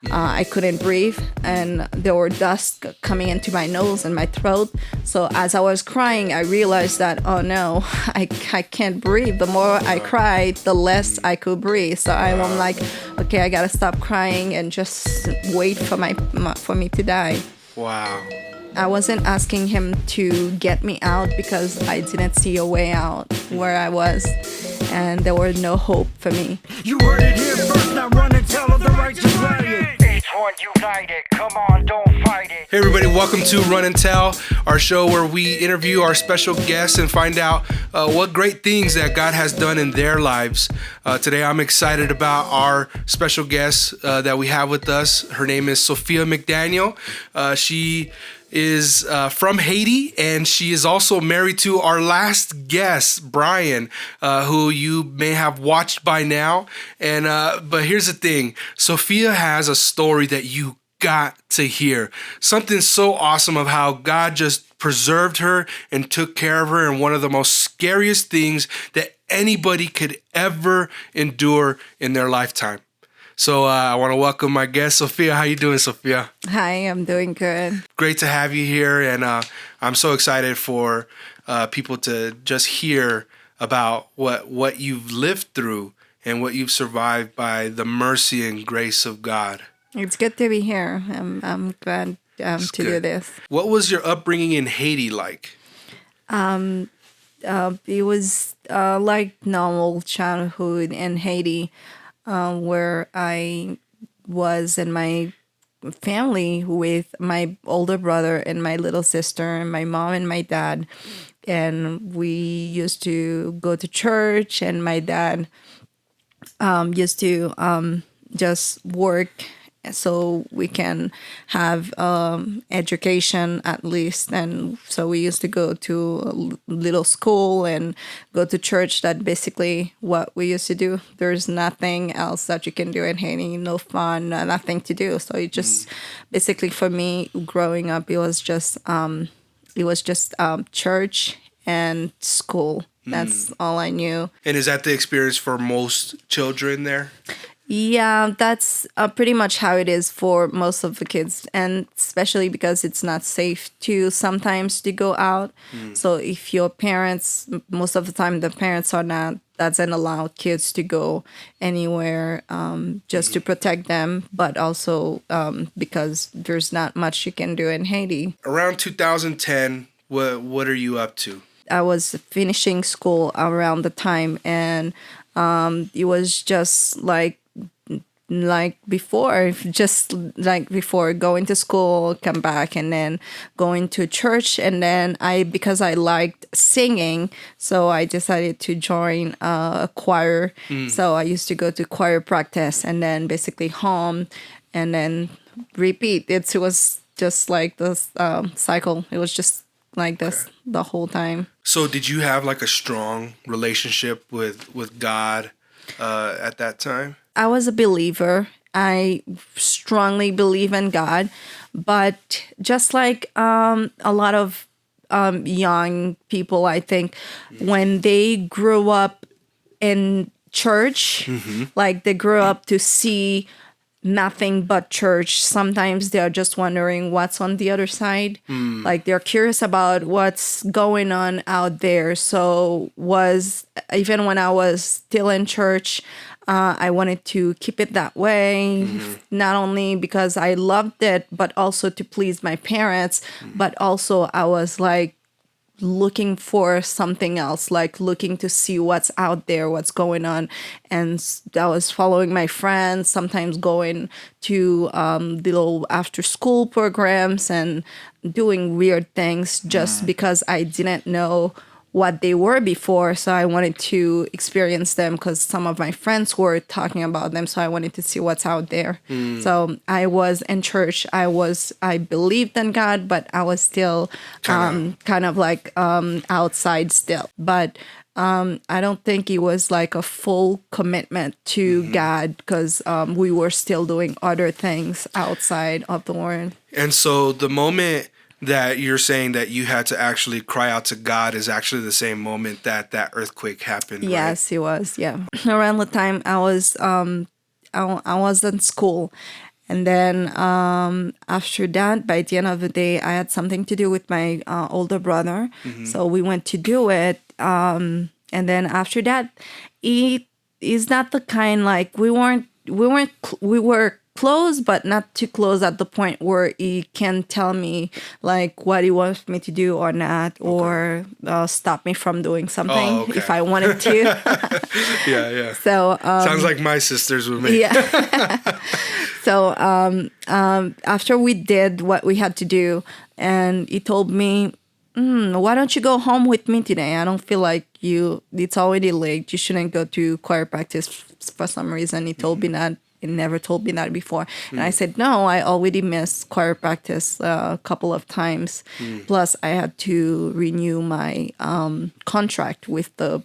I couldn't breathe, and there were dust coming into my nose and my throat. So as I was crying, I realized that, oh no, I can't breathe. The more I cried, the less I could breathe. So I'm like, okay, I gotta stop crying and just wait for for me to die. Wow. I wasn't asking him to get me out because I didn't see a way out where I was, and there was no hope for me. You heard it here first, now run and tell of the righteous riot. H1 United, come on, don't fight it. Hey everybody, welcome to Run and Tell, our show where we interview our special guests and find out what great things that God has done in their lives. Today I'm excited about our special guest that we have with us. Her name is Sophia McDaniel. She is from Haiti, and she is also married to our last guest, Brian, who you may have watched by now. And but here's the thing, Sophia has a story that you got to hear. Something so awesome of how God just preserved her and took care of her in one of the most scariest things that anybody could ever endure in their lifetime. So I want to welcome my guest, Sophia. How you doing, Sophia? Hi, I'm doing good. Great to have you here, and I'm so excited for people to just hear about what you've lived through and what you've survived by the mercy and grace of God. It's good to be here. I'm glad to do this. What was your upbringing in Haiti like? It was like normal childhood in Haiti, where I was in my family with my older brother and my little sister and my mom and my dad. And we used to go to church, and my dad used to just work so we can have education at least. And so we used to go to a little school and go to church. That basically what we used to do. There's nothing else that you can do in Haiti, no fun, nothing to do. So it just basically, for me growing up, it was just church and school. That's all I knew. And is that the experience for most children there? Yeah, that's pretty much how it is for most of the kids, and especially because it's not safe to sometimes to go out. So if your parents, most of the time the parents are not, doesn't allow kids to go anywhere, just to protect them, but also because there's not much you can do in Haiti. Around 2010, what are you up to? I was finishing school around the time, and it was just like before, going to school, come back, and then going to church. And then because I liked singing, so I decided to join a choir. So I used to go to choir practice and then basically home and then repeat. It was just like this cycle. It was just like this the whole time. So did you have like a strong relationship with God at that time? I was a believer. I strongly believe in God, but just like a lot of young people, I think, when they grew up in church, like they grew up to see nothing but church, sometimes they're just wondering what's on the other side. Like they're curious about what's going on out there. So even when I was still in church, I wanted to keep it that way, not only because I loved it, but also to please my parents. But also I was like looking for something else, like looking to see what's out there, what's going on. And I was following my friends, sometimes going to little after school programs and doing weird things just because I didn't know what they were before. So I wanted to experience them because some of my friends were talking about them. So I wanted to see what's out there. So I was in church. I believed in God, but I was still kind of like outside still. But I don't think it was like a full commitment to God because we were still doing other things outside of the Word. And so the moment that you're saying that you had to actually cry out to God is actually the same moment that earthquake happened, right? Yes, it was. Yeah, around the time I was in school, And then after that, by the end of the day, I had something to do with my older brother. So we went to do it. And then after that, he is not the kind, like we were close, but not too close at the point where he can tell me like what he wants me to do or not, or stop me from doing something if I wanted to. Yeah. So Sounds like my sisters with me. yeah. So after we did what we had to do, and he told me, why don't you go home with me today? I don't feel like it's already late. You shouldn't go to choir practice for some reason. He told me that. He never told me that before. And I said, no, I already missed choir practice a couple of times. Plus, I had to renew my contract with the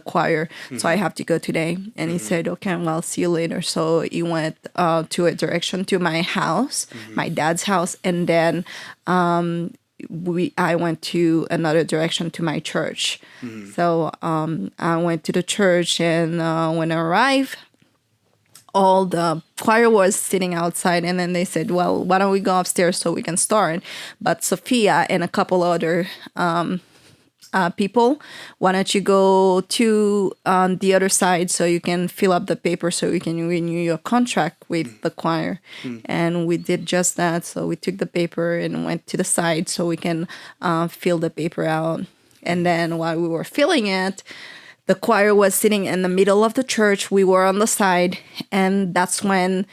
choir. So I have to go today. And he said, okay, well, I'll see you later. So he went to a direction to my house, my dad's house. And then I went to another direction to my church. So I went to the church, and when I arrived, all the choir was sitting outside, and then they said, well, why don't we go upstairs so we can start? But Sophia and a couple other people, why don't you go to the other side so you can fill up the paper so you can renew your contract with the choir. And we did just that. So we took the paper and went to the side so we can fill the paper out. And then while we were filling it, the choir was sitting in the middle of the church. We were on the side, and that's when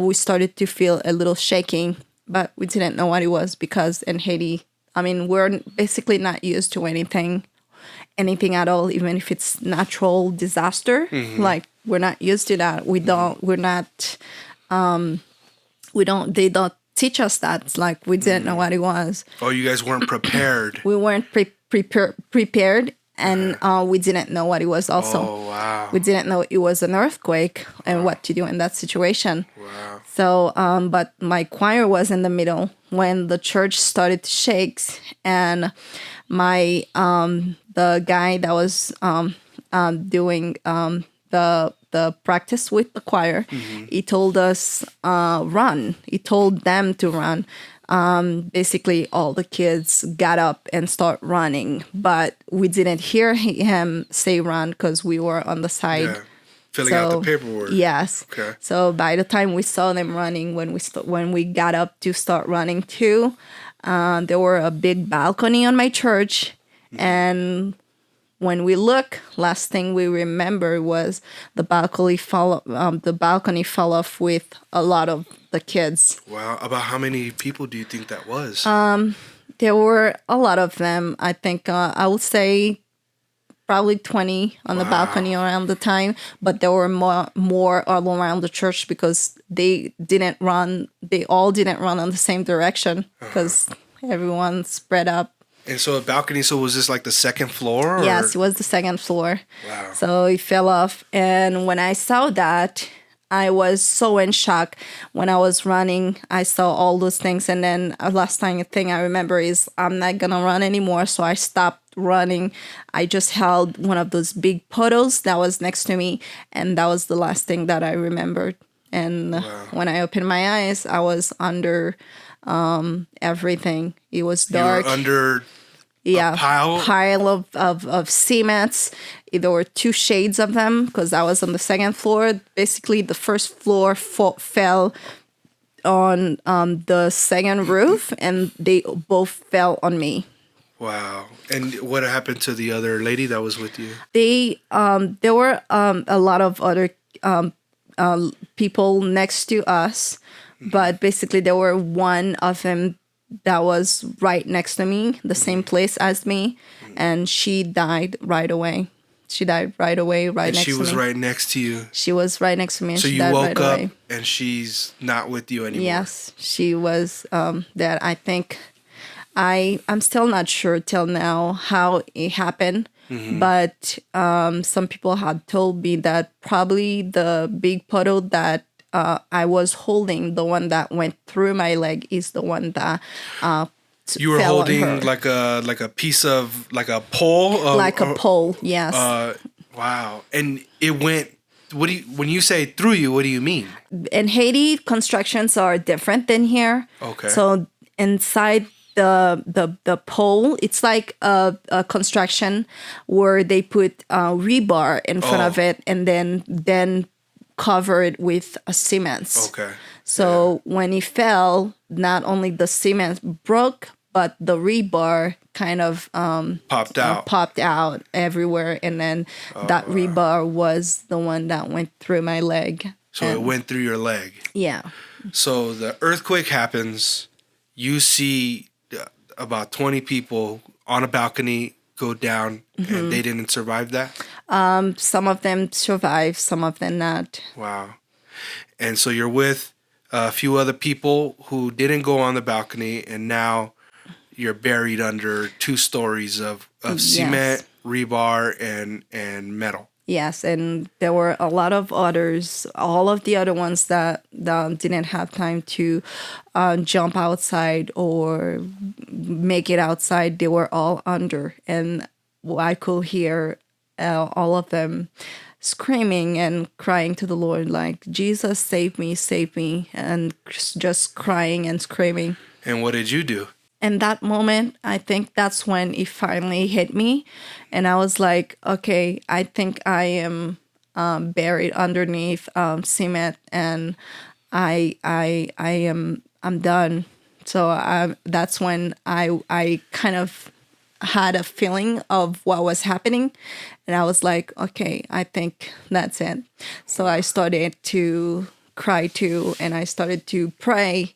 we started to feel a little shaking, but we didn't know what it was because in Haiti, I mean, we're basically not used to anything at all, even if it's natural disaster. Like, we're not used to that. They don't teach us that. It's like, we didn't know what it was. Oh, you guys weren't prepared. We weren't prepared. And we didn't know what it was also. Oh, wow. We didn't know it was an earthquake and what to do in that situation. Wow. So, but my choir was in the middle when the church started to shake. And my, the guy that was doing the practice with the choir, he told us, run. He told them to run. Basically all the kids got up and start running, but we didn't hear him say run because we were on the side. Yeah. Filling out the paperwork. Yes. Okay. So by the time we saw them running, when we got up to start running too, there were a big balcony on my church, and when we look, last thing we remember was the balcony fell off with a lot of the kids. Wow. About how many people do you think that was? There were a lot of them. I think I would say probably 20 on the balcony around the time, but there were more all around the church because they all didn't run on the same direction because everyone spread up. And so a balcony, so was this like the second floor? Or? Yes, it was the second floor. Wow. So it fell off. And when I saw that, I was so in shock. When I was running, I saw all those things. And then last thing I remember is I'm not going to run anymore. So I stopped running. I just held one of those big puddles that was next to me. And that was the last thing that I remembered. And when I opened my eyes, I was under everything. It was dark. You were under a pile of cements. There were two shades of them because I was on the second floor. Basically, the first floor fell on the second roof, and they both fell on me. Wow. And what happened to the other lady that was with you? There were a lot of other people next to us, but basically there were one of them that was right next to me, the same place as me, and she died right away. She died right away, next to me. And she was right next to you. She was right next to me, and so she died right away. So you woke up, and she's not with you anymore. Yes, she was dead. I think I'm still not sure till now how it happened, but some people had told me that probably the big puddle that I was holding, the one that went through my leg, is the one that you were holding like a piece of like a pole, a pole. Yes. Wow, and it went when you say through you, what do you mean? In Haiti, constructions are different than here. Okay. So inside the pole, it's like a construction where they put rebar in front of it and then cover it with a cement. Okay. So when it fell, not only the cement broke, but the rebar kind of popped out everywhere, and then that rebar was the one that went through my leg. So it went through your leg. Yeah. So the earthquake happens. You see about 20 people on a balcony go down, and they didn't survive that? Some of them survived, some of them not. Wow. And so you're with a few other people who didn't go on the balcony, and now you're buried under 2 stories of cement, rebar, and metal. Yes, and there were a lot of others. All of the other ones that didn't have time to jump outside or make it outside, they were all under. And I could hear all of them screaming and crying to the Lord, like, Jesus, save me, and just crying and screaming. And what did you do? In that moment, I think that's when it finally hit me. And I was like, okay, I think I am buried underneath cement, and I'm done. So that's when I kind of had a feeling of what was happening. And I was like, okay, I think that's it. So I started to cry too, and I started to pray.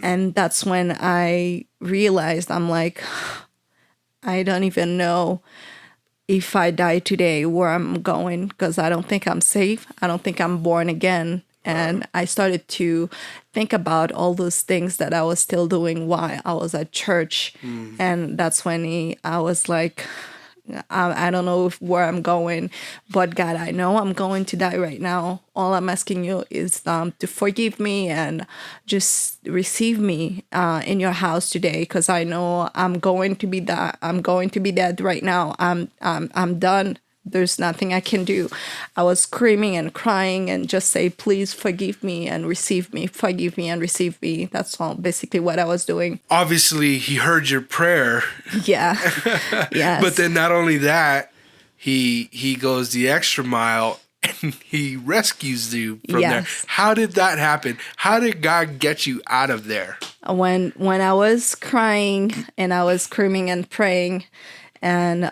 And that's when I realized, I'm like, I don't even know if I die today where I'm going, because I don't think I'm safe. I don't think I'm born again. And I started to think about all those things that I was still doing while I was at church. And that's when I was like, I don't know where I'm going, but God, I know I'm going to die right now. All I'm asking you is to forgive me and just receive me in your house today, because I know I'm going to be dead right now. I'm done. There's nothing I can do. I was screaming and crying and just say, please forgive me and receive me. Forgive me and receive me. That's all basically what I was doing. Obviously, he heard your prayer. Yeah. Yes. But then not only that, he goes the extra mile and he rescues you from there. How did that happen? How did God get you out of there? When I was crying and I was screaming and praying, and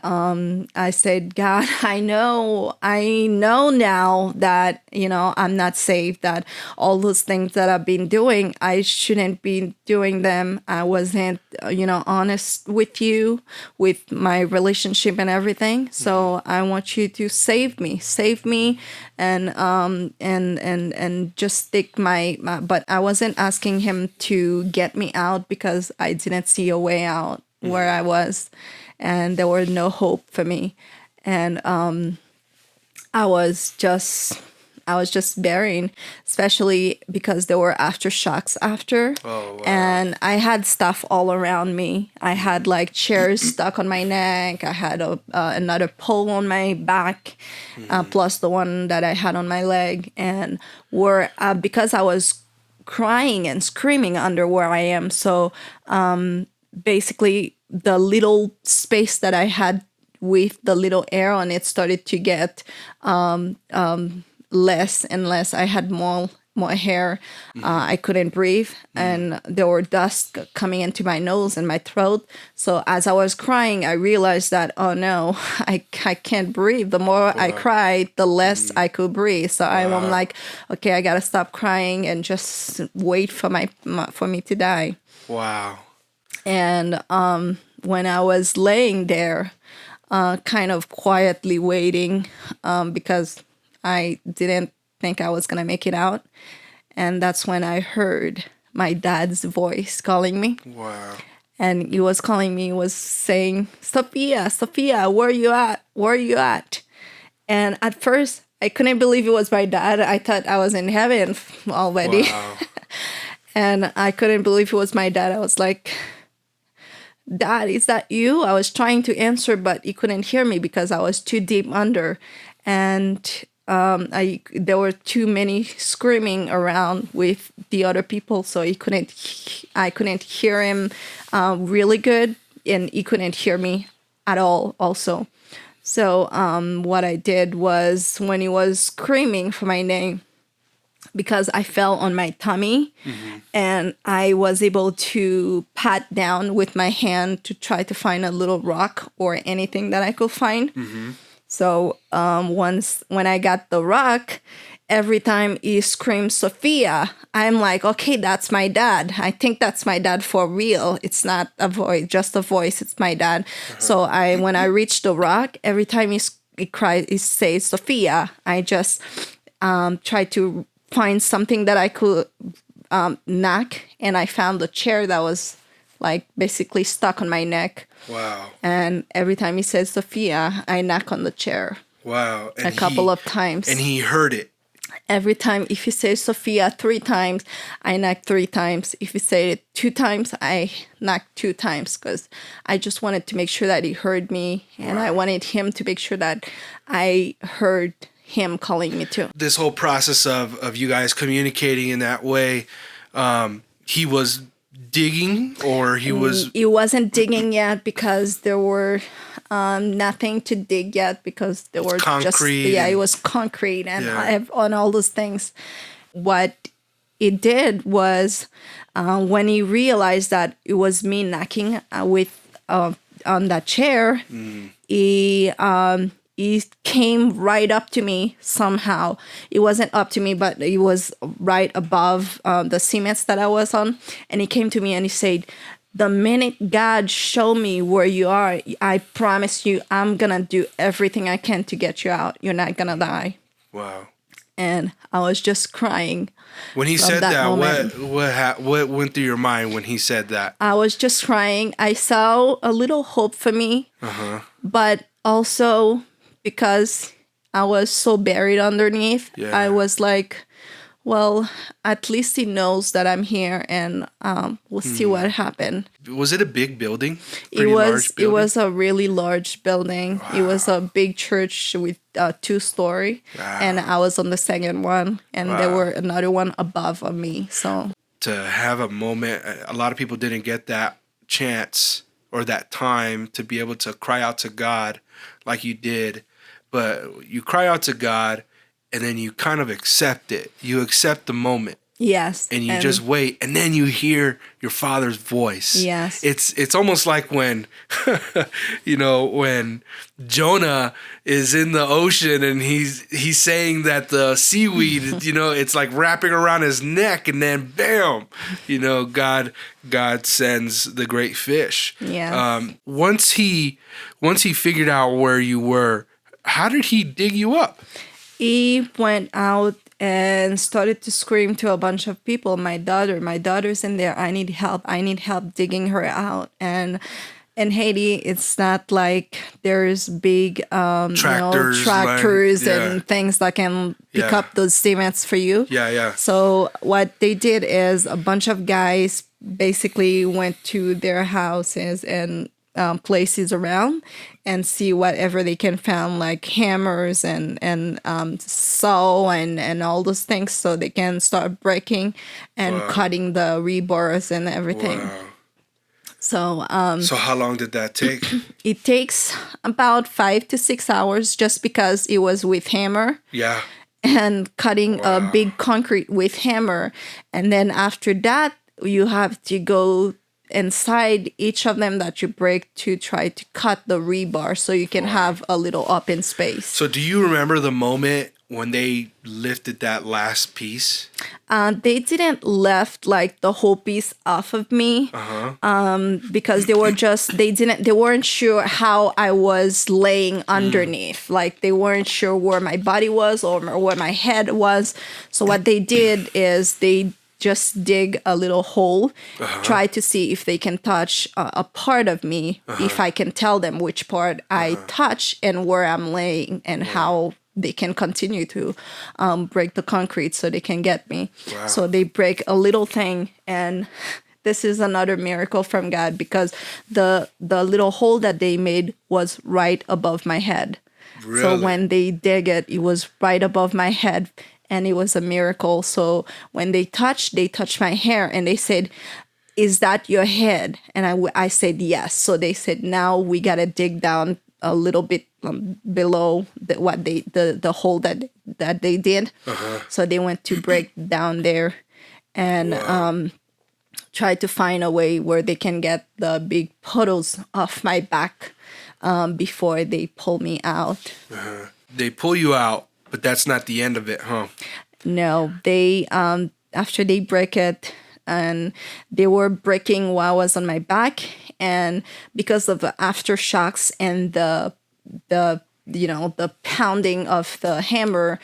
I said, God, I know now that, I'm not saved, that all those things that I've been doing, I shouldn't be doing them. I wasn't, honest with you, with my relationship and everything. So I want you to save me, and just take my, but I wasn't asking him to get me out, because I didn't see a way out where I was. And there was no hope for me. And I was just burying, especially because there were aftershocks after. Oh, wow. And I had stuff all around me. I had like chairs stuck on my neck. I had another pole on my back, plus the one that I had on my leg. And because I was crying and screaming under where I am. So basically, the little space that I had with the little air on it started to get less and less. I had more hair. I couldn't breathe, and there were dust coming into my nose and my throat. So as I was crying, I realized that, oh no, I can't breathe. The more I cried, the less I could breathe. So I'm like, okay, I gotta stop crying and just wait for me to die. Wow. And when I was laying there, kind of quietly waiting, because I didn't think I was going to make it out. And that's when I heard my dad's voice calling me. Wow. And he was calling me, was saying, Sophia, where are you at? Where are you at? And at first, I couldn't believe it was my dad. I thought I was in heaven already. Wow. And I couldn't believe it was my dad. I was like, Dad, is that you? I was trying to answer, but he couldn't hear me because I was too deep under. And there were too many screaming around with the other people, so I couldn't hear him really good, and he couldn't hear me at all also. So what I did was, when he was screaming for my name, because I fell on my tummy, and I was able to pat down with my hand to try to find a little rock or anything that I could find. So when I got the rock, every time he screamed Sophia, I'm like, okay, that's my dad. I think that's my dad for real. It's not a voice, just a voice. It's my dad. So when I reached the rock, every time he says Sophia, I just try to find something that I could knock, and I found a chair that was like basically stuck on my neck. Wow. And every time he says Sophia, I knock on the chair. Wow. And a couple of times. And he heard it. Every time, if he says Sophia 3 times, I knock 3 times. If he said it 2 times, I knock 2 times, because I just wanted to make sure that he heard me, and I wanted him to make sure that I heard him calling me too. This whole process of you guys communicating in that way, he was digging, or he wasn't digging yet, because there were nothing to dig yet, because there were concrete. It was concrete and on all those things. What it did was, when he realized that it was me knocking on that chair, he came right up to me somehow. It wasn't up to me, but it was right above the cements that I was on. And he came to me and he said, "The minute God show me where you are, I promise you, I'm going to do everything I can to get you out. You're not going to die." Wow. And I was just crying. When he said that, what went through your mind when he said that? I was just crying. I saw a little hope for me, but also, because I was so buried underneath, I was like, well, at least he knows that I'm here, and we'll see what happened. Was it a big building? It was a really large building. Wow. It was a big church with 2-story, and I was on the second one, and there were another one above of me. So to have a moment, a lot of people didn't get that chance or that time to be able to cry out to God like you did. But you cry out to God, and then you kind of accept it. You accept the moment. Yes. And you just wait, and then you hear your Father's voice. Yes. It's almost like when, when Jonah is in the ocean and he's saying that the seaweed, it's like wrapping around his neck, and then bam, God sends the great fish. Yeah. Once he figured out where you were, how did he dig you up? He went out and started to scream to a bunch of people. My daughter's in there. I need help digging her out. And in Haiti, it's not like there's big tractors and things that can pick up those cements for you. Yeah. So what they did is, a bunch of guys basically went to their houses and places around and see whatever they can find, like hammers and saw and all those things, so they can start breaking and cutting the rebars and everything. Wow. So how long did that take? It takes about 5 to 6 hours, just because it was with hammer. Yeah. And cutting a big concrete with hammer. And then after that, you have to go inside each of them that you break to try to cut the rebar, so you can have a little open space. So do you remember the moment when they lifted that last piece? They didn't lift like the whole piece off of me, because they weren't sure how I was laying underneath. Like, they weren't sure where my body was or where my head was. So what they did is they just dig a little hole, try to see if they can touch a part of me, if I can tell them which part I touch and where I'm laying, and how they can continue to break the concrete so they can get me. Wow. So they break a little thing, and this is another miracle from God, because the little hole that they made was right above my head. Really? So when they dig it, it was right above my head, and it was a miracle. So when they touched my hair, and they said, "Is that your head?" And I said yes. So they said, "Now we gotta dig down a little bit below the hole that they did." So they went to break down there, and try to find a way where they can get the big puddles off my back before they pull me out. They pull you out, but that's not the end of it, huh? No, they after they break it, and they were breaking while I was on my back, and because of the aftershocks and the pounding of the hammer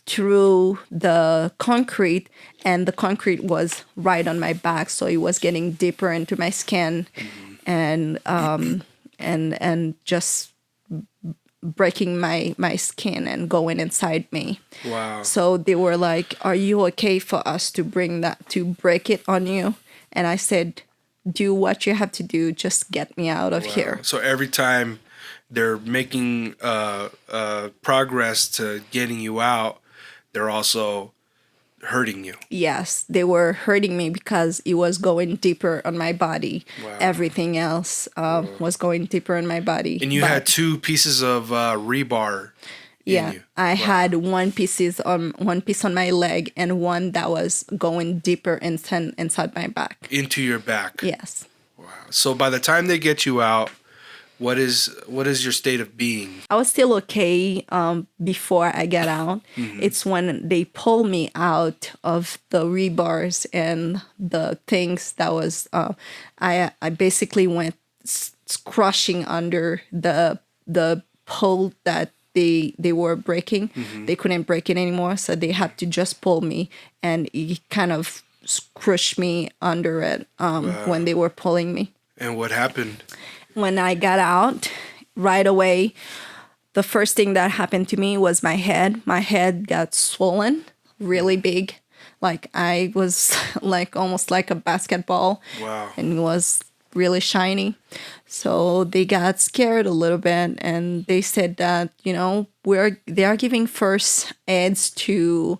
through the concrete, and the concrete was right on my back, so it was getting deeper into my skin, and just breaking my skin and going inside me. Wow. So they were like, "Are you okay for us to break it on you?" And I said, "Do what you have to do. Just get me out of here." So every time they're making progress to getting you out, they're also hurting you. Yes, they were hurting me because it was going deeper on my body. Wow. Everything else was going deeper in my body. And you But, had 2 pieces of rebar in you. I had one piece on my leg, and one that was going deeper inside my back. Into your back. Yes. Wow. So by the time they get you out, what is your state of being? I was still okay before I get out. It's when they pull me out of the rebars and the things that was, I basically went crushing under the pole that they were breaking. They couldn't break it anymore, so they had to just pull me, and it kind of crushed me under it when they were pulling me. And what happened? When I got out, right away, the first thing that happened to me was my head. My head got swollen, really big. Like I was like almost like a basketball. Wow. And it was really shiny. So they got scared a little bit, and they said that, they are giving first aids to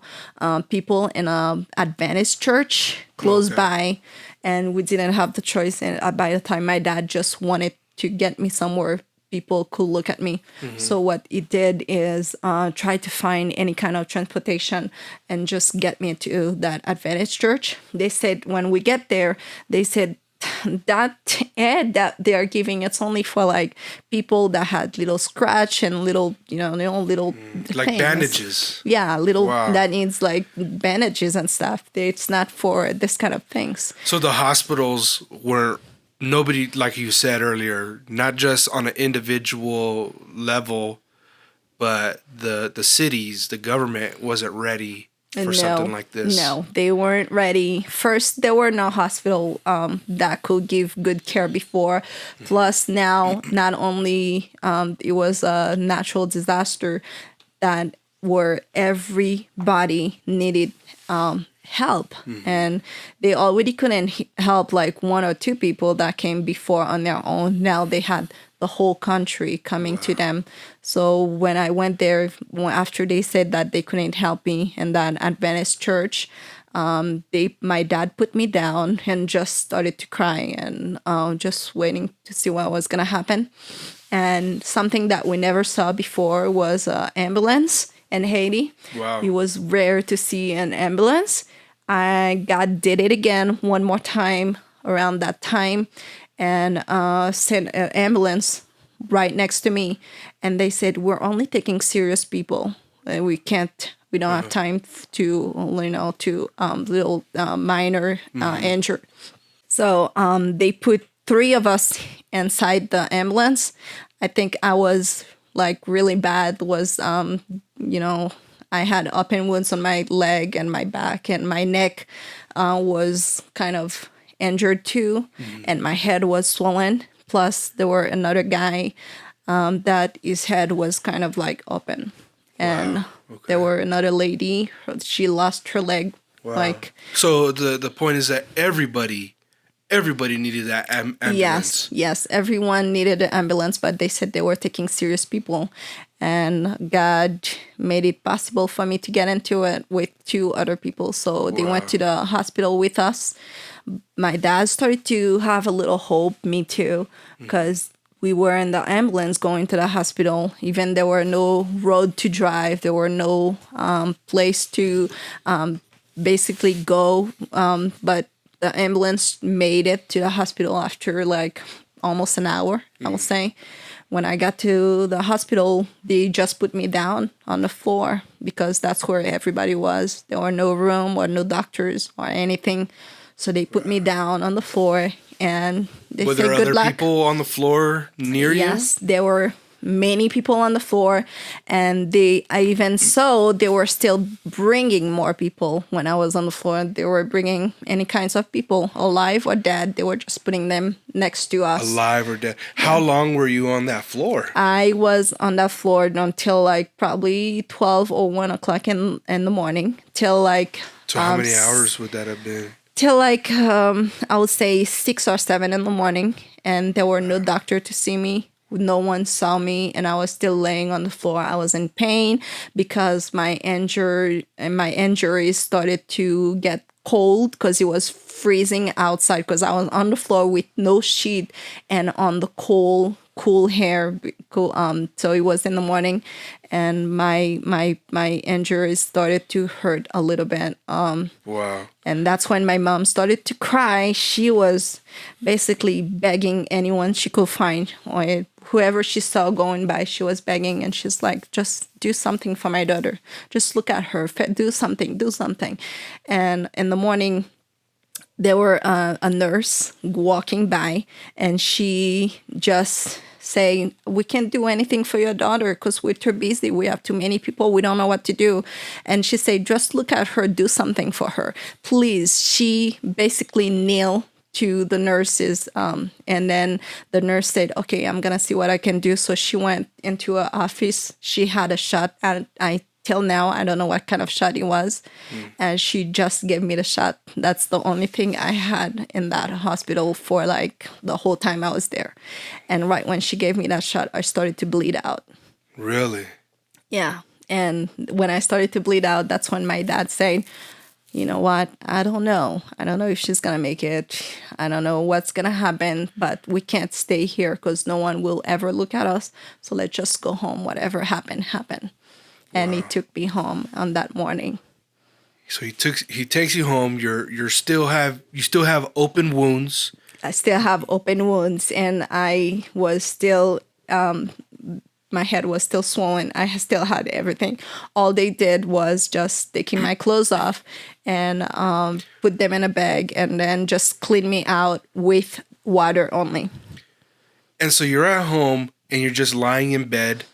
people in a Adventist church close by. And we didn't have the choice. And by the time my dad just wanted to get me somewhere people could look at me. So what it did is try to find any kind of transportation and just get me to that Adventist church. They said when we get there, they said that ad that they are giving, it's only for like people that had little scratch and little, little like things. bandages. Yeah, little Wow. that needs like bandages and stuff. It's not for this kind of things. So the hospitals were nobody, like you said earlier, not just on an individual level, but the cities, the government wasn't ready for something like this. No, they weren't ready. First, there were no hospital that could give good care before. Plus, now not only it was a natural disaster that where everybody needed help, and they already couldn't help like 1 or 2 people that came before on their own. Now they had the whole country coming to them. So when I went there, after they said that they couldn't help me in that Adventist church, my dad put me down and just started to cry and just waiting to see what was gonna happen. And something that we never saw before was an ambulance in Haiti. Wow. It was rare to see an ambulance. God did it again one more time around that time, and sent an ambulance right next to me. And they said, we're only taking serious people. We don't have time to little minor injured. So they put 3 of us inside the ambulance. I think I was like really bad, I had open wounds on my leg and my back, and my neck was kind of injured too, and my head was swollen. Plus, there were another guy that his head was kind of like open, and there were another lady. She lost her leg. Wow. So the point is that everybody everybody needed that ambulance. Yes. Everyone needed an ambulance, but they said they were taking serious people. And God made it possible for me to get into it with 2 other people. So they went to the hospital with us. My dad started to have a little hope, me too, because we were in the ambulance going to the hospital. Even there were no road to drive. There were no place to basically go. But the ambulance made it to the hospital after like almost an hour, I will say. When I got to the hospital, they just put me down on the floor because that's where everybody was. There were no room or no doctors or anything. So they put me down on the floor and they Were said, there good other luck. people on the floor near you? Yes, there were many people on the floor. And I even saw they were still bringing more people when I was on the floor. They were bringing any kinds of people, alive or dead. They were just putting them next to us. Alive or dead. How long were you on that floor? I was on that floor until like probably 12 or 1 o'clock in the morning. Till like... So how many hours would that have been? Till like, I would say 6 or 7 in the morning. And there were no doctor to see me. No one saw me, and I was still laying on the floor. I was in pain because my injuries started to get cold because it was freezing outside because I was on the floor with no sheet and on the cool hair. So it was in the morning, and my injuries started to hurt a little bit. Wow. And that's when my mom started to cry. She was basically begging anyone she could find, or whoever she saw going by, she was begging. And she's like, just do something for my daughter. Just look at her. Do something. And in the morning, there were a nurse walking by, and she just saying, we can't do anything for your daughter because we're too busy. We have too many people. We don't know what to do. And she said, just look at her, do something for her. Please. She basically knelt to the nurses. And then the nurse said, okay, I'm going to see what I can do. So she went into her office. She had a shot. And till now, I don't know what kind of shot it was. And she just gave me the shot. That's the only thing I had in that hospital for like the whole time I was there. And right when she gave me that shot, I started to bleed out. Really? Yeah. And when I started to bleed out, that's when my dad said, you know what? I don't know. I don't know if she's going to make it. I don't know what's going to happen, but we can't stay here because no one will ever look at us. So let's just go home. Whatever happened. And he took me home on that morning. So he takes you home. You still have open wounds. I still have open wounds, and I was still my head was still swollen. I still had everything. All they did was just taking my clothes off and put them in a bag, and then just clean me out with water only. And so you're at home and you're just lying in bed.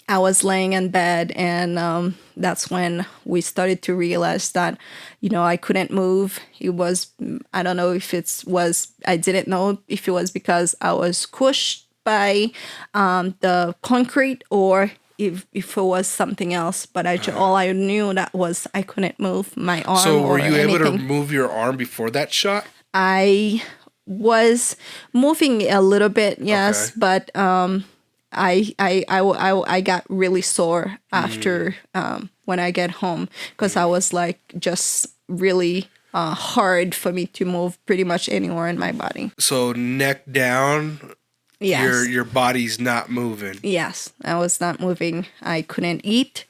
I was laying in bed, and that's when we started to realize that, I couldn't move. It was, I don't know if I didn't know if it was because I was squished by the concrete or if it was something else. But all I knew that was I couldn't move my arm. So were or you anything. able to move your arm before that shot? I was moving a little bit, yes, Okay. but I got really sore after when I get home because I was like just really hard for me to move pretty much anywhere in my body. So neck down, Yes. your body's not moving. Yes, I was not moving. I couldn't eat.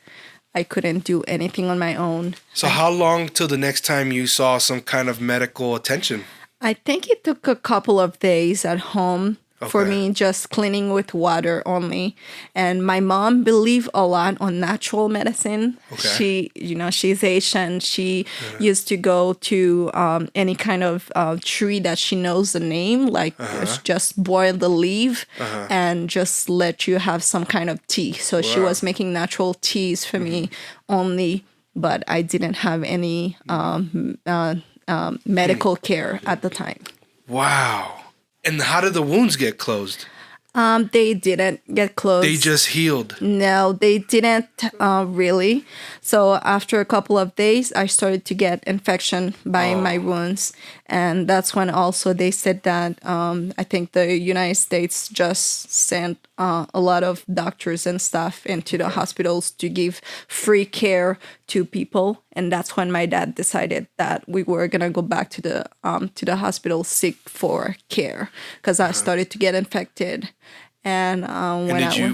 I couldn't do anything on my own. So how long till the next time you saw some kind of medical attention? I think it took a couple of days at home for Okay. me just cleaning with water only. And my mom believed a lot on natural medicine. Okay. She's Asian. She used to go to any kind of tree that she knows the name, like just boil the leaf and just let you have some kind of tea. So she Wow. was making natural teas for me only, but I didn't have any medical care at the time. Wow. And how did the wounds get closed? They didn't get close. They just healed. No, they didn't really. So after a couple of days, I started to get infection by my wounds. And that's when also they said that I think the United States just sent a lot of doctors and stuff into the hospitals to give free care to people. And that's when my dad decided that we were going to go back to the hospital seek for care because I started to get infected. And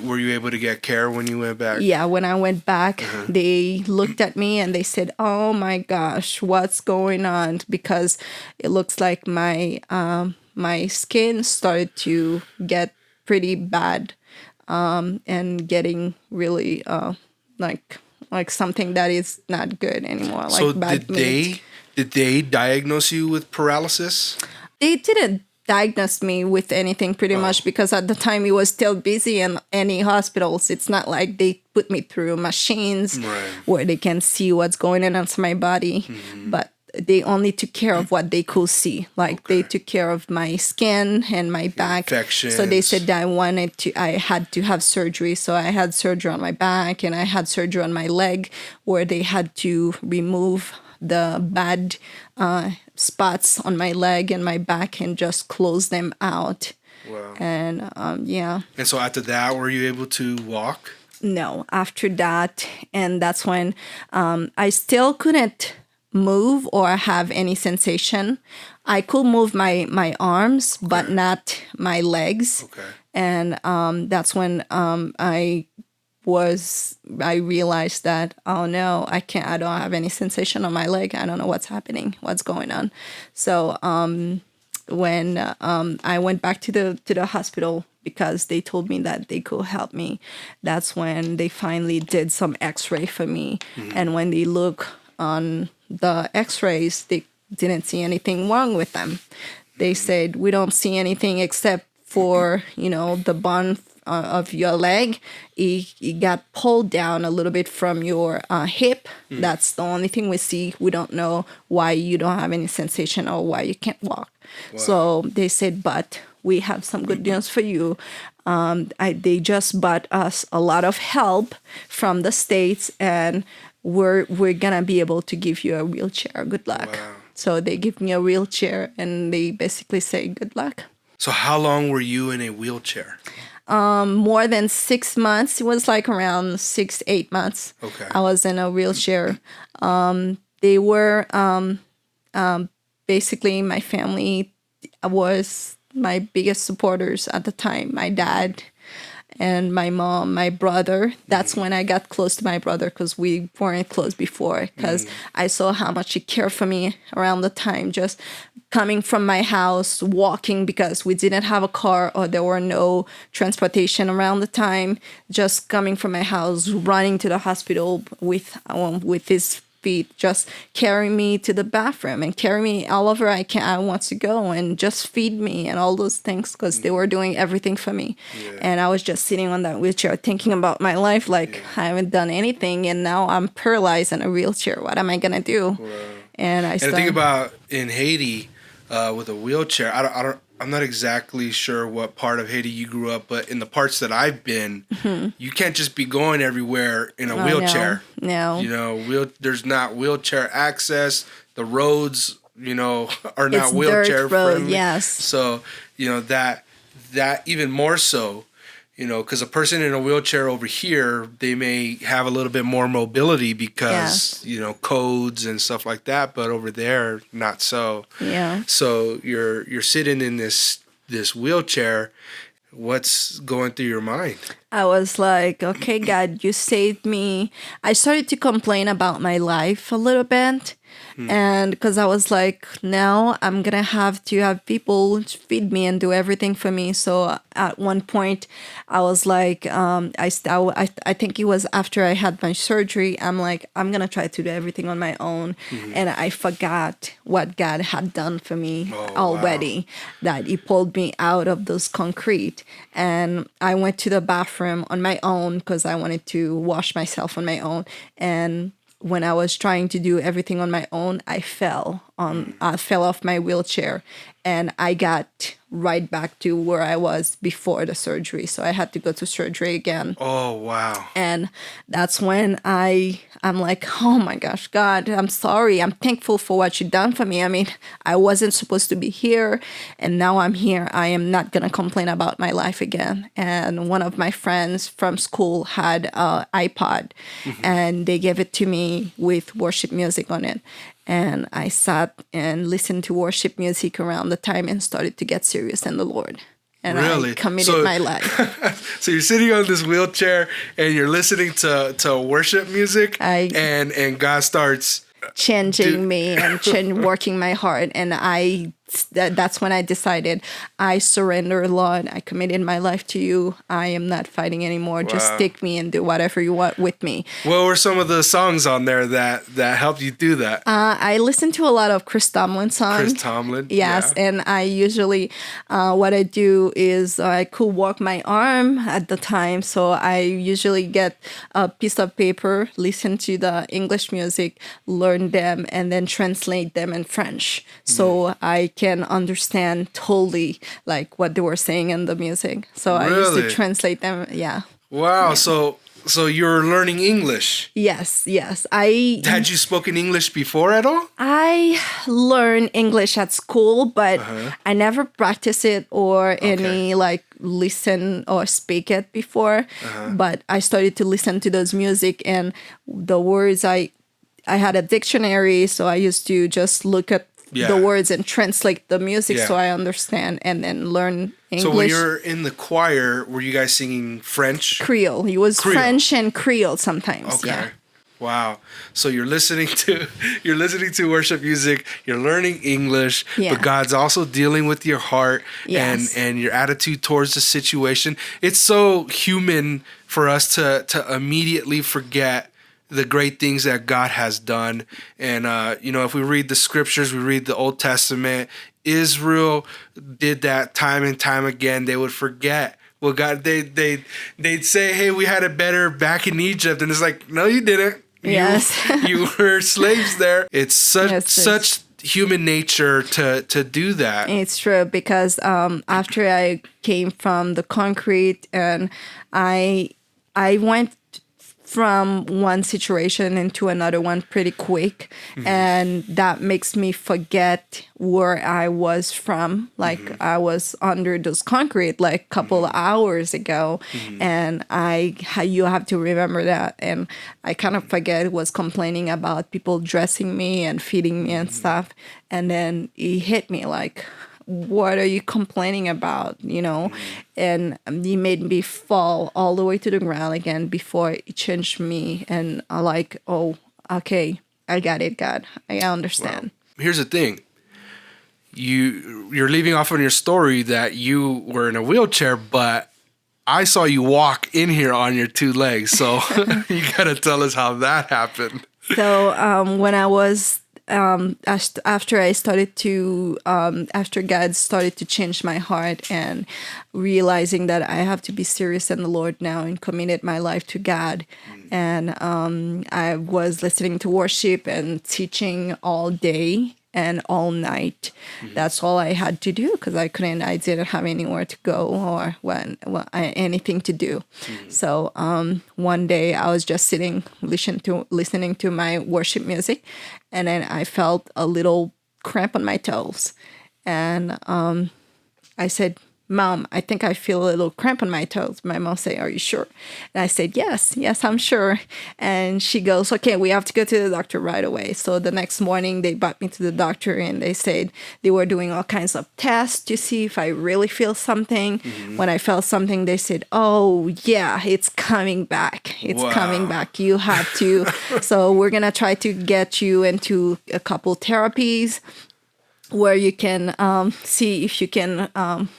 Were you able to get care when you went back? Yeah, when I went back, they looked at me and they said, "Oh my gosh, what's going on?" Because it looks like my skin started to get pretty bad, and getting really like something that is not good anymore. So like bad meat. did they diagnose you with paralysis? They didn't diagnose me with anything pretty much because at the time it was still busy in any hospitals. It's not like they put me through machines where they can see what's going on inside my body, but they only took care of what they could see. Like they took care of my skin and my back. Infections. So they said that I had to have surgery. So I had surgery on my back and I had surgery on my leg where they had to remove the bad spots on my leg and my back and just close them out. Wow. And yeah. And so after that, were you able to walk? No, after that. And that's when I still couldn't move or have any sensation. I could move my arms, but not my legs. Okay. And that's when I realized that, oh no, I don't have any sensation on my leg. I don't know what's happening, what's going on. So when I went back to the hospital because they told me that they could help me, that's when they finally did some x-ray for me. And when they look on the x-rays, they didn't see anything wrong with them. They said, we don't see anything except for, the bone of your leg. It got pulled down a little bit from your hip. That's the only thing we see. We don't know why you don't have any sensation or why you can't walk. Wow. So they said, but we have some good news for you. They just bought us a lot of help from the States, and we're gonna be able to give you a wheelchair. Good luck. Wow. So they give me a wheelchair and they basically say good luck. So how long were you in a wheelchair? More than 6 months. It was like around 6-8 months. Okay. I was in a wheelchair. They were basically my family was my biggest supporters at the time. My dad and my mom, my brother. That's when I got close to my brother because we weren't close before because I saw how much he cared for me around the time. Just coming from my house, walking because we didn't have a car or there were no transportation around the time. Just coming from my house, running to the hospital with his feet, just carrying me to the bathroom and carry me all over I want to go and just feed me and all those things because they were doing everything for me. Yeah. And I was just sitting on that wheelchair thinking about my life like I haven't done anything and now I'm paralyzed in a wheelchair. What am I gonna do? Wow. And I think about in Haiti with a wheelchair. I'm not exactly sure what part of Haiti you grew up, but in the parts that I've been, you can't just be going everywhere in a wheelchair. No. There's not wheelchair access. The roads, are not it's wheelchair dirt road, friendly. Yes. So, that even more so, because a person in a wheelchair over here, they may have a little bit more mobility because, codes and stuff like that. But over there, not so. Yeah. So you're sitting in this wheelchair. What's going through your mind? I was like, okay, God, you saved me. I started to complain about my life a little bit. And because I was like, now I'm going to have people feed me and do everything for me. So at one point, I was like, I think it was after I had my surgery, I'm like, I'm going to try to do everything on my own. And I forgot what God had done for me already, that He pulled me out of those concrete. And I went to the bathroom on my own because I wanted to wash myself on my own. And when I was trying to do everything on my own, I fell off my wheelchair and I got right back to where I was before the surgery. So I had to go to surgery again. Oh, wow. And that's when I'm like, oh my gosh, God, I'm sorry. I'm thankful for what you've done for me. I mean, I wasn't supposed to be here, and now I'm here. I am not going to complain about my life again. And one of my friends from school had an iPod, and they gave it to me with worship music on it. And I sat and listened to worship music around the time and started to get serious in the Lord. And Really? I committed my life. So you're sitting on this wheelchair and you're listening to worship music, and God starts changing me and working my heart. And that's when I decided, I surrender, Lord. I committed my life to you. I am not fighting anymore. Wow. Just take me and do whatever you want with me. What were some of the songs on there that helped you do that? I listen to a lot of Chris Tomlin songs. Chris Tomlin? Yes, Yeah. and I usually, what I do is I could walk my arm at the time, so I usually get a piece of paper, listen to the English music, learn them, and then translate them in French, so I can understand totally like what they were saying in the music. So I used to Really? translate them. Yeah. Wow. So you're learning English. Yes. Had you spoken English before at all? I learned English at school, but I never practiced it or any like listen or speak it before. But I started to listen to those music, and the words I had a dictionary, so I used to just look at the words and translate the music so I understand, and then learn English. So when you're in the choir, were you guys singing French? Creole. It was Creole. French and Creole sometimes. Okay. Yeah. Wow. So you're listening to worship music, you're learning English, but God's also dealing with your heart and your attitude towards the situation. It's so human for us to immediately forget the great things that God has done. And, if we read the scriptures, we read the Old Testament, Israel did that time and time again. They would forget. Well, God, they'd say, hey, we had it better back in Egypt. And it's like, no, you didn't. Yes. You were slaves there. It's such human nature to do that. It's true, because after I came from the concrete, and I went from one situation into another one pretty quick, and that makes me forget where I was from. Like I was under those concrete like a couple of hours ago, and you have to remember that. And I kind of forget, was complaining about people dressing me and feeding me and stuff, and then it hit me like, what are you complaining about, And he made me fall all the way to the ground again before it changed me. And I'm like, oh, okay, I got it, God. I understand. Wow. Here's the thing. You're leaving off on your story that you were in a wheelchair, but I saw you walk in here on your two legs. So you got to tell us how that happened. So when I was after God started to change my heart and realizing that I have to be serious in the Lord now and committed my life to God. And I was listening to worship and teaching all day and all night. That's all I had to do, because I didn't have anywhere to go or anything to do. So one day I was just sitting, listening to my worship music, and then I felt a little cramp on my toes. And I said, Mom, I think I feel a little cramp on my toes. My mom said, are you sure? And I said, yes, I'm sure. And she goes, okay, we have to go to the doctor right away. So the next morning they brought me to the doctor, and they said they were doing all kinds of tests to see if I really feel something. When I felt something, they said, oh yeah, it's coming back. It's coming back. You have to. So we're going to try to get you into a couple therapies where you can see if you can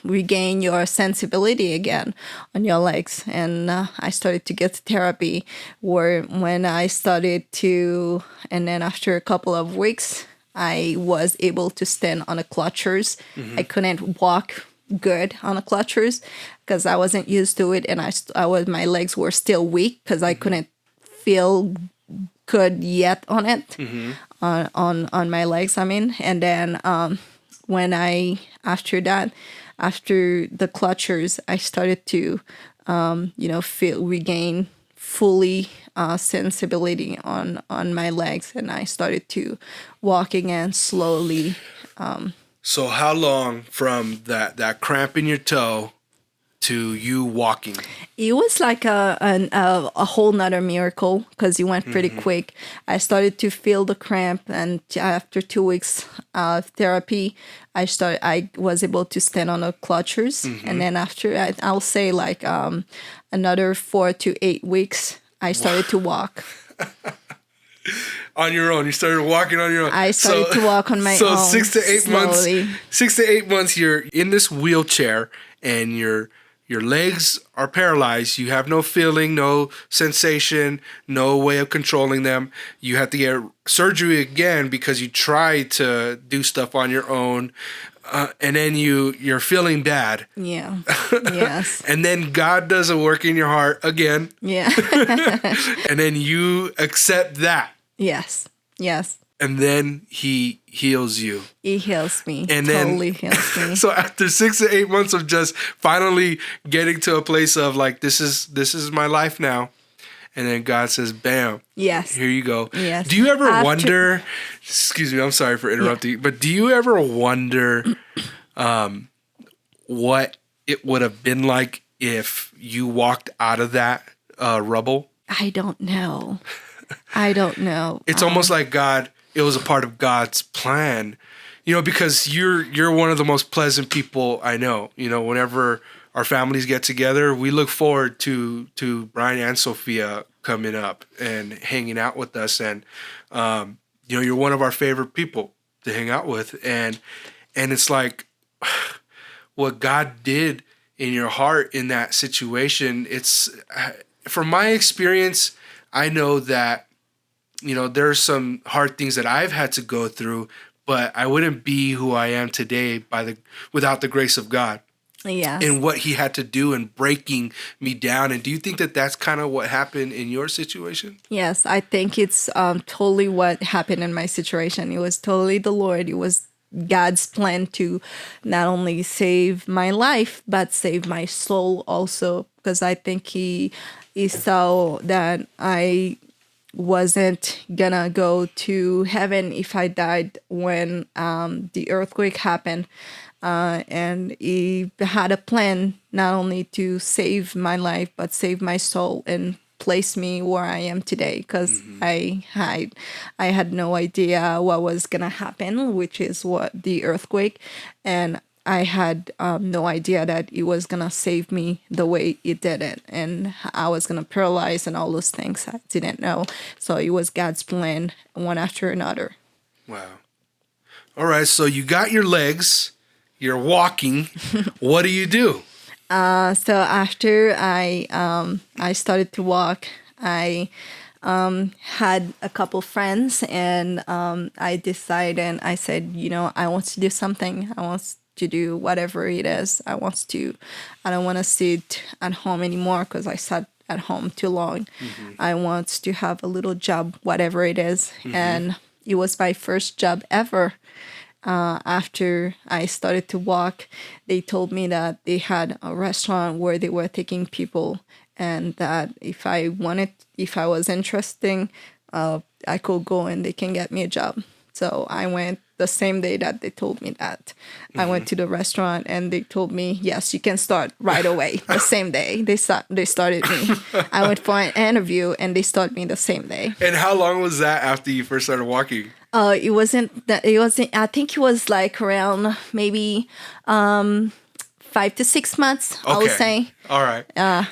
regain your sensibility again on your legs. And I started to get therapy, and then after a couple of weeks, I was able to stand on the clutchers. I couldn't walk good on the clutchers because I wasn't used to it, and my legs were still weak because I couldn't feel good yet on it. On my legs, I mean. And then when after the clutchers, I started to, regain fully sensibility on my legs, and I started to walk again slowly. So how long from that cramp in your toe to you walking? It was like a whole nother miracle because it went pretty quick. I started to feel the cramp, and after 2 weeks of therapy, I was able to stand on the clutchers, and then after I'll say like another 4 to 8 weeks, I started to walk. On your own, you started walking on your own. I started to walk on my own. So 6 to 8 slowly. months. 6 to 8 months, you're in this wheelchair, and your legs are paralyzed. You have no feeling, no sensation, no way of controlling them. You have to get surgery again because you tried to do stuff on your own, and then you're feeling bad. Yeah. Yes. And then God does a work in your heart again. Yeah. And then you accept that. Yes. Yes. And then he heals you. He heals me. And totally then, heals me. So after 6 to 8 months of just finally getting to a place of like, this is my life now. And then God says, bam. Yes. Here you go. Yes. Do you ever wonder, excuse me, I'm sorry for interrupting, but do you ever wonder what it would have been like if you walked out of that rubble? I don't know. I don't know. It's almost like it was a part of God's plan, because you're one of the most pleasant people I know. Whenever our families get together, we look forward to Brian and Sophia coming up and hanging out with us. And, you're one of our favorite people to hang out with. And it's like what God did in your heart in that situation. It's, from my experience, I know that, there's some hard things that I've had to go through, but I wouldn't be who I am today without the grace of God. Yeah. And what he had to do in breaking me down. And do you think that that's kind of what happened in your situation? Yes, I think it's totally what happened in my situation. It was totally the Lord. It was God's plan to not only save my life, but save my soul also. Because I think he saw that I wasn't gonna go to heaven if I died when the earthquake happened. And he had a plan not only to save my life, but save my soul and place me where I am today. Because I had no idea what was gonna happen, which is what the earthquake, and I had no idea that it was gonna save me the way it did it, and I was gonna paralyze and all those things. I didn't know, so it was God's plan, one after another. Wow. All right, so you got your legs. You're walking. What do you do? So after I started to walk, I had a couple friends, and I decided. I said, I want to do something. I want to do whatever it is. I don't want to sit at home anymore because I sat at home too long. I want to have a little job, whatever it is. And it was my first job ever. After I started to walk, they told me that they had a restaurant where they were taking people, and that if I was interested, I could go and they can get me a job. So I went the same day that they told me that. I went to the restaurant and they told me, yes, you can start right away. The same day they started me. I went for an interview and they started me the same day. And how long was that after you first started walking? It wasn't. I think it was like around maybe 5 to 6 months. Okay. I would say. All right.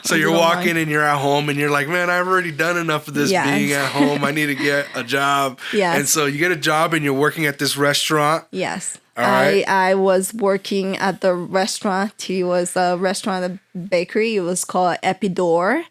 So you're walking and you're at home and you're like, man, I've already done enough of this being at home. I need to get a job. Yes. And so you get a job and you're working at this restaurant. Yes. All right. I was working at the restaurant. It was a restaurant, a bakery. It was called Epidor.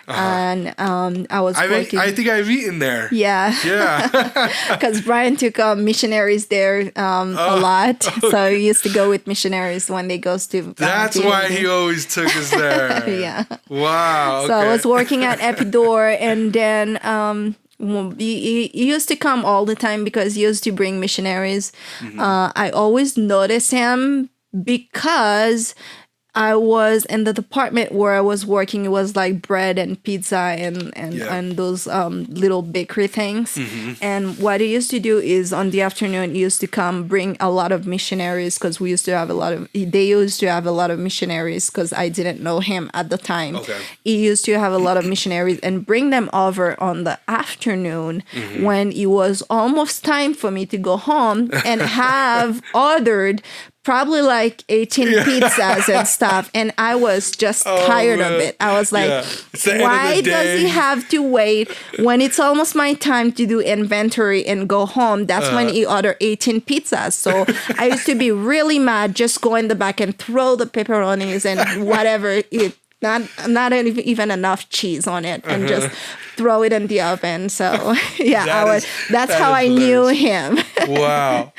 And I was working. I think I've eaten there. Yeah. Yeah. Because Brian took missionaries there a lot. Okay. So he used to go with missionaries when they goes to. That's why he always took us there. Yeah. Wow. Okay. So I was working at Epidor, and then Well, he used to come all the time because he used to bring missionaries. I always noticed him because I was in the department where I was working. It was like bread and pizza and those little bakery things. And what he used to do is on the afternoon, he used to come bring a lot of missionaries because they used to have a lot of missionaries because I didn't know him at the time. Okay. He used to have a lot of missionaries and bring them over on the afternoon when it was almost time for me to go home and have ordered probably like 18 pizzas and stuff. And I was just tired of it. I was like, why does he have to wait when it's almost my time to do inventory and go home? That's when he ordered 18 pizzas. So I used to be really mad, just go in the back and throw the pepperonis and whatever, not even enough cheese on it, and just throw it in the oven. So that's how I knew him. Wow.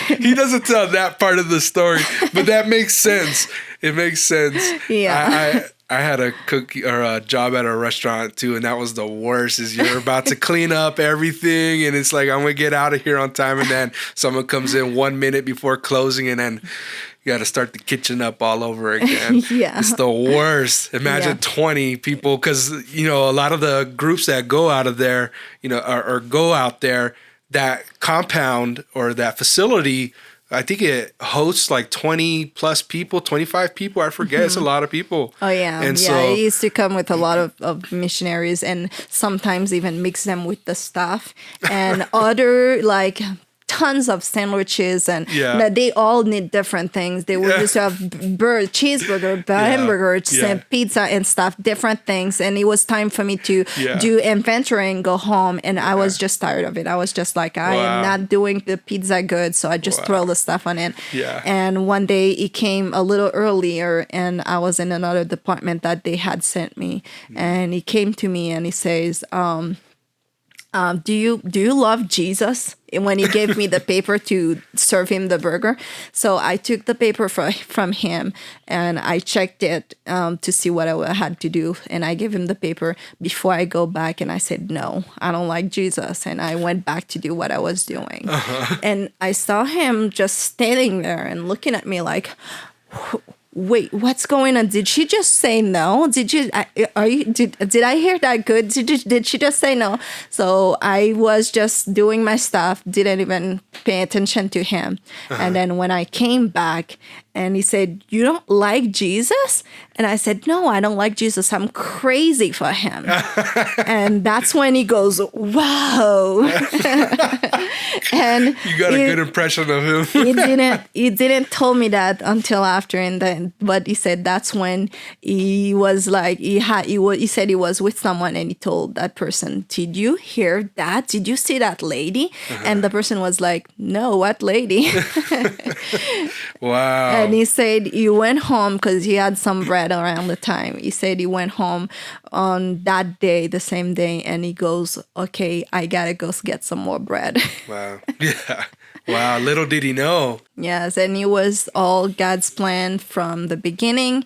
He doesn't tell that part of the story, but that makes sense. It makes sense. Yeah. I had a cookie or a job at a restaurant too, and that was the worst. Is you're about to clean up everything, and it's like, I'm gonna get out of here on time, and then someone comes in 1 minute before closing, and then you got to start the kitchen up all over again. It's the worst. Imagine 20 people, because a lot of the groups that go out of there, or go out there, that compound or that facility, I think it hosts like 20 plus people, 25 people. I forget. It's a lot of people. Oh, yeah. And so he used to come with a lot of missionaries and sometimes even mix them with the staff and other like tons of sandwiches, and they all need different things. They would used to have cheeseburger, hamburgers, and pizza and stuff, different things. And it was time for me to do inventory and go home. And I was just tired of it. I was just like, I am not doing the pizza good. So I just throw the stuff on it. Yeah. And one day it came a little earlier, and I was in another department that they had sent me. And he came to me and he says, do you love Jesus? And when he gave me the paper to serve him the burger. So I took the paper from him and I checked it to see what I had to do. And I gave him the paper before I go back. And I said, no, I don't like Jesus. And I went back to do what I was doing. And I saw him just standing there and looking at me like, wait, what's going on? Did she just say no? Did I hear that good? Did she just say no? So I was just doing my stuff, didn't even pay attention to him. And then when I came back and he said, you don't like Jesus? And I said, no, I don't like Jesus. I'm crazy for him. And that's when he goes, whoa. And you got a good impression of him. He didn't tell me that until after, and then, but he said that's when he was like, he said he was with someone, and he told that person, did you hear that? Did you see that lady? And the person was like, no, what lady? Wow. And he said he went home because he had some bread around the time. He said he went home on that day, the same day, and he goes, okay, I gotta go get some more bread. Wow. Yeah. Wow. Little did he know. Yes. And it was all God's plan from the beginning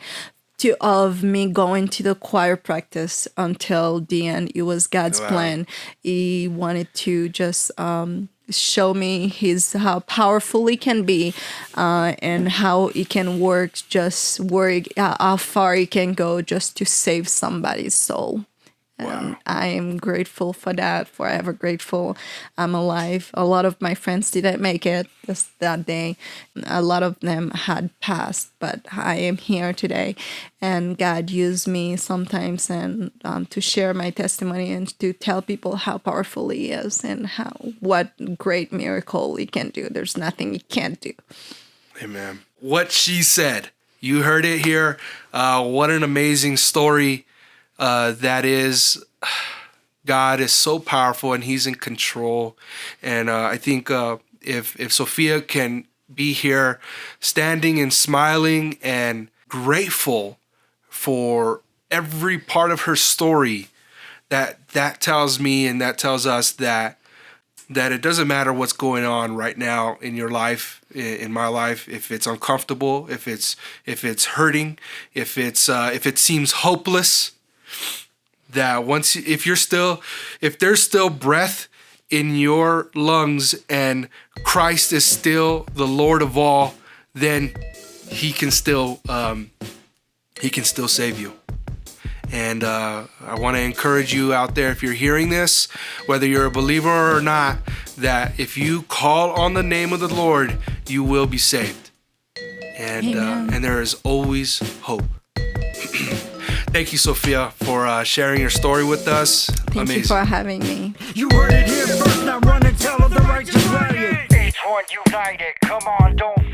of me going to the choir practice until the end. It was God's plan. He wanted to just show me how powerful he can be, and how he can work, how far he can go just to save somebody's soul. And I am grateful for that, forever grateful. I'm alive. A lot of my friends didn't make it that day. A lot of them had passed, but I am here today. And God used me sometimes and to share my testimony and to tell people how powerful he is and what great miracle he can do. There's nothing he can't do. Amen. What she said. You heard it here. What an amazing story. That is, God is so powerful and he's in control. And I think if Sophia can be here standing and smiling and grateful for every part of her story, that tells me and that tells us that it doesn't matter what's going on right now in your life, in my life, if it's uncomfortable, if it's hurting, if it seems hopeless, that if there's still breath in your lungs and Christ is still the Lord of all, then he can still save you. And I want to encourage you out there, if you're hearing this, whether you're a believer or not, that if you call on the name of the Lord, you will be saved. And there is always hope. Thank you, Sophia, for sharing your story with us. Thank you for having me. You heard it here first, now run and tell of the righteous way. Each one united, come on, don't